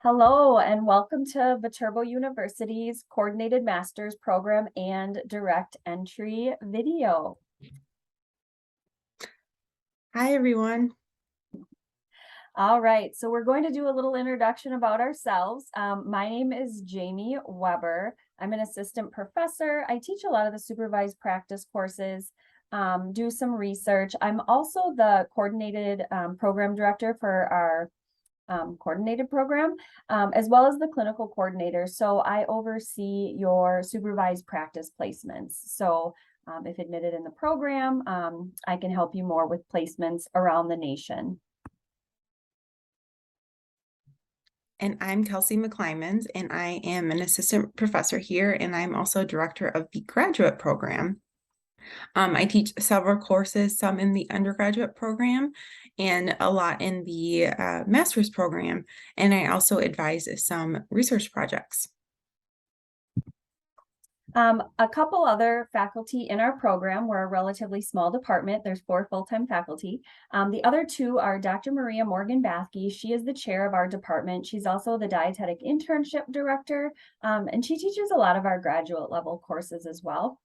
Hello and welcome to Viterbo University's Coordinated Master's Program and Direct Entry video. Hi, everyone. All right, so we're going to do a little introduction about ourselves. My name is Jamie Weber. I'm an assistant professor. I teach a lot of the supervised practice courses, do some research. I'm also the coordinated program director for our coordinated program, as well as the clinical coordinator. So I oversee your supervised practice placements. So if admitted in the program, I can help you more with placements around the nation. And I'm Kelsey McClymans, and I am an assistant professor here, and I'm also director of the graduate program. I teach several courses, some in the undergraduate program and a lot in the master's program, and I also advise some research projects. A couple other faculty in our program. We're a relatively small department. There's 4 full-time faculty. The other 2 are Dr. Maria Morgan-Bathke. She is the chair of our department. She's also the dietetic internship director, and she teaches a lot of our graduate level courses as well.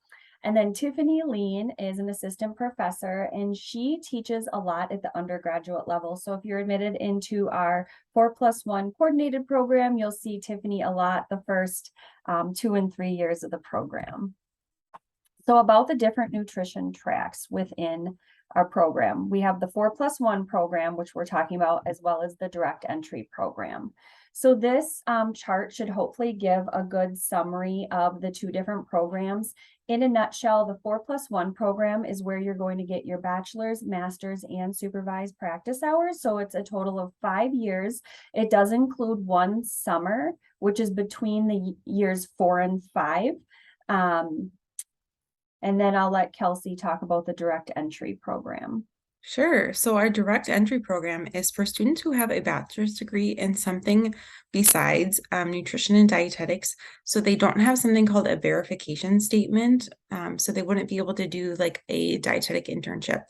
And then Tiffany Lean is an assistant professor, and she teaches a lot at the undergraduate level. So if you're admitted into our 4+1 coordinated program, you'll see Tiffany a lot the first 2 and 3 years of the program. So about the different nutrition tracks within our program, we have the 4+1 program, which we're talking about, as well as the direct entry program. So this chart should hopefully give a good summary of the 2 different programs. In a nutshell, the 4+1 program is where you're going to get your bachelor's, master's, and supervised practice hours. So it's a total of 5 years. It does include 1 summer, which is between the years 4 and 5. And then I'll let Kelsey talk about the direct entry program. Sure. So our direct entry program is for students who have a bachelor's degree in something besides nutrition and dietetics. So they don't have something called a verification statement. So they wouldn't be able to do like a dietetic internship.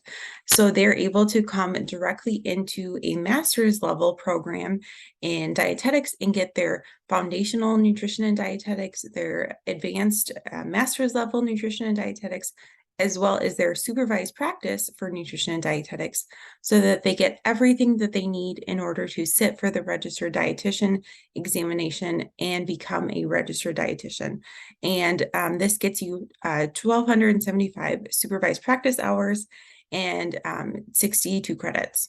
So they're able to come directly into a master's level program in dietetics and get their foundational nutrition and dietetics, their advanced master's level nutrition and dietetics, as well as their supervised practice for nutrition and dietetics, so that they get everything that they need in order to sit for the registered dietitian examination and become a registered dietitian. And this gets you 1,275 supervised practice hours and 62 credits.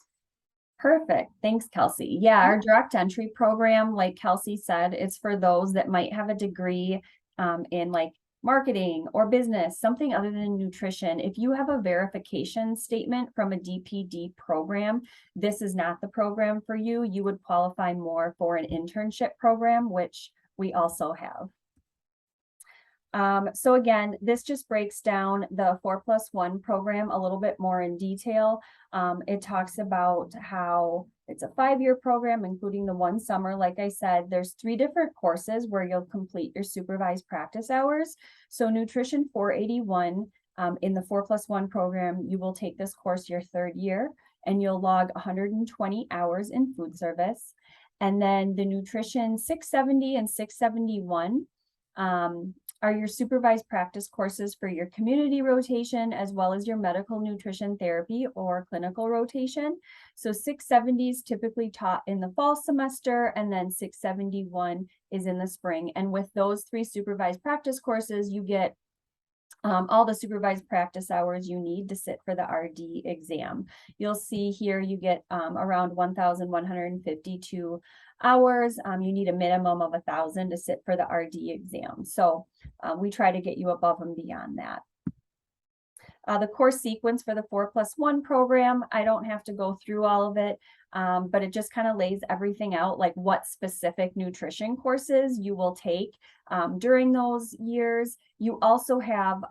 Perfect. Thanks, Kelsey. Yeah, our direct entry program, like Kelsey said, is for those that might have a degree in like marketing or business, something other than nutrition. If you have a verification statement from a DPD program, this is not the program for you. You would qualify more for an internship program, which we also have. So again, this just breaks down the 4+1 program a little bit more in detail. It talks about how it's a 5-year program, including the 1 summer. Like I said, there's 3 different courses where you'll complete your supervised practice hours. So Nutrition 481, in the 4+1 program, you will take this course your 3rd year, and you'll log 120 hours in food service. And then the Nutrition 670 and 671, are your supervised practice courses for your community rotation, as well as your medical nutrition therapy or clinical rotation. So 670 is typically taught in the fall semester, and then 671 is in the spring. And with those 3 supervised practice courses, you get all the supervised practice hours you need to sit for the RD exam. You'll see here you get around 1,152 hours. You need a minimum of 1,000 to sit for the RD exam. So we try to get you above and beyond that. The course sequence for the 4+1 program, I don't have to go through all of it, but it just kind of lays everything out, like what specific nutrition courses you will take during those years. You also have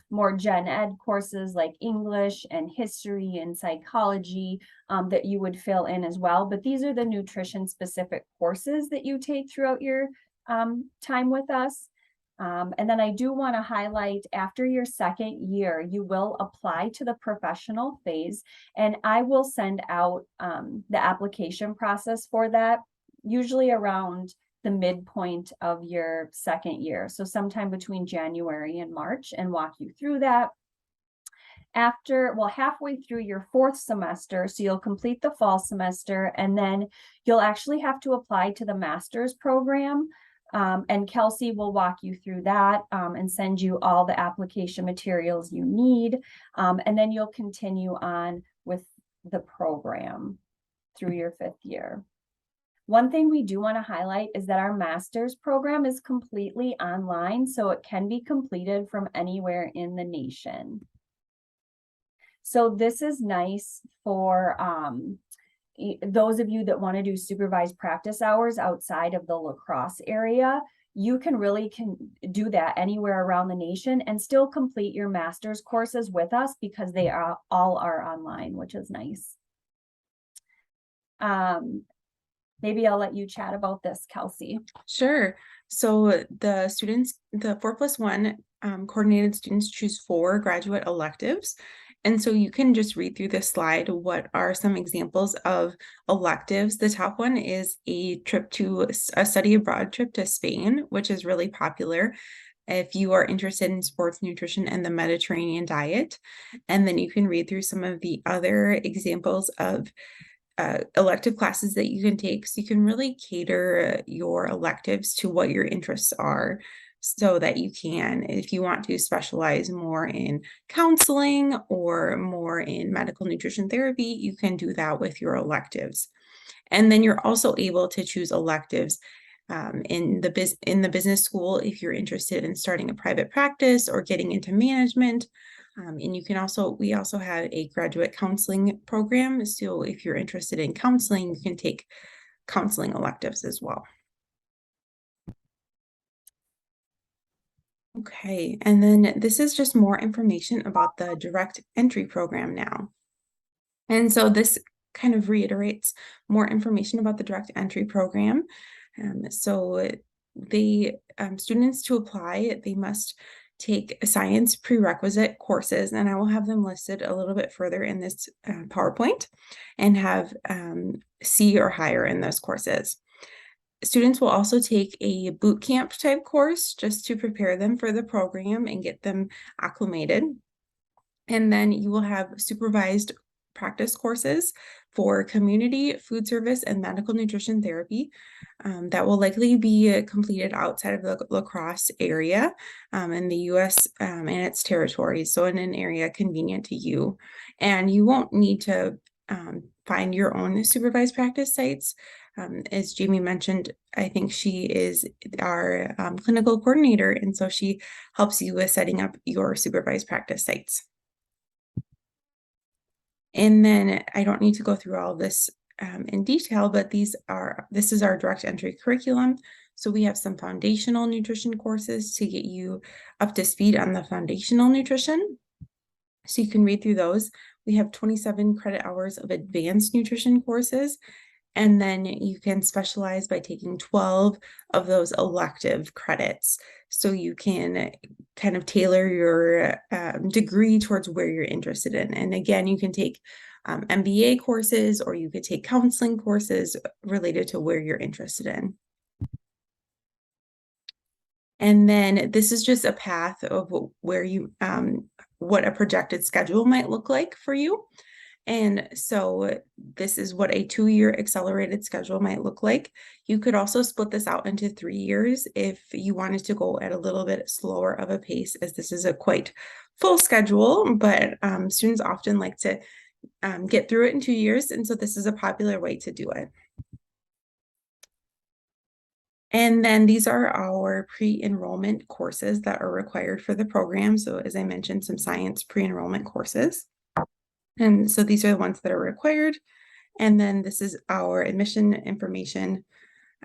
more gen ed courses like English and history and psychology that you would fill in as well. But these are the nutrition specific courses that you take throughout your time with us. And then I do want to highlight, after your 2nd year, you will apply to the professional phase, and I will send out the application process for that usually around the midpoint of your second year. So sometime between January and March, and walk you through that. Halfway through your fourth semester, so you'll complete the fall semester, and then you'll actually have to apply to the master's program. And Kelsey will walk you through that and send you all the application materials you need. And then you'll continue on with the program through your fifth year. One thing we do want to highlight is that our master's program is completely online, so it can be completed from anywhere in the nation. So this is nice for those of you that want to do supervised practice hours outside of the La Crosse area. You can do that anywhere around the nation and still complete your master's courses with us, because they all are online, which is nice. Maybe I'll let you chat about this, Kelsey. Sure. So the 4+1 coordinated students choose 4 graduate electives. And so you can just read through this slide. What are some examples of electives? The top one is a study abroad trip to Spain, which is really popular if you are interested in sports nutrition and the Mediterranean diet. And then you can read through some of the other examples of elective classes that you can take. So you can really cater your electives to what your interests are, so that you can, if you want to specialize more in counseling or more in medical nutrition therapy, you can do that with your electives. And then you're also able to choose electives in the business school if you're interested in starting a private practice or getting into management. And we also have a graduate counseling program. So if you're interested in counseling, you can take counseling electives as well. Okay, and then this is just more information about the direct entry program now. And so this kind of reiterates more information about the direct entry program. So the students to apply, they must take science prerequisite courses, and I will have them listed a little bit further in this PowerPoint, and have C or higher in those courses. Students will also take a boot camp type course just to prepare them for the program and get them acclimated. And then you will have supervised practice courses for community, food service, and medical nutrition therapy that will likely be completed outside of the La Crosse area in the U.S. And its territories, so in an area convenient to you. And you won't need to find your own supervised practice sites. As Jamie mentioned, I think she is our clinical coordinator, and so she helps you with setting up your supervised practice sites. And then I don't need to go through all of this in detail, but this is our direct entry curriculum. So we have some foundational nutrition courses to get you up to speed on the foundational nutrition. So you can read through those. We have 27 credit hours of advanced nutrition courses. And then you can specialize by taking 12 of those elective credits. So you can kind of tailor your degree towards where you're interested in. And again, you can take MBA courses, or you could take counseling courses related to where you're interested in. And then this is just a path of where you, what a projected schedule might look like for you. And so this is what a 2-year accelerated schedule might look like. You could also split this out into 3 years if you wanted to go at a little bit slower of a pace, as this is a quite full schedule, but students often like to get through it in 2 years. And so this is a popular way to do it. And then these are our pre-enrollment courses that are required for the program. So as I mentioned, some science pre-enrollment courses. And so these are the ones that are required. And then this is our admission information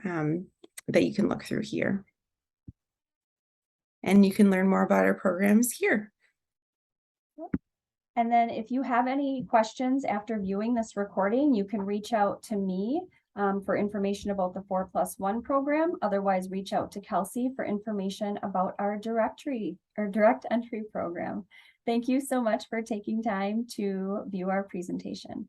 that you can look through here. And you can learn more about our programs here. And then if you have any questions after viewing this recording, you can reach out to me for information about the 4+1 program. Otherwise, reach out to Kelsey for information about our direct entry program. Thank you so much for taking time to view our presentation.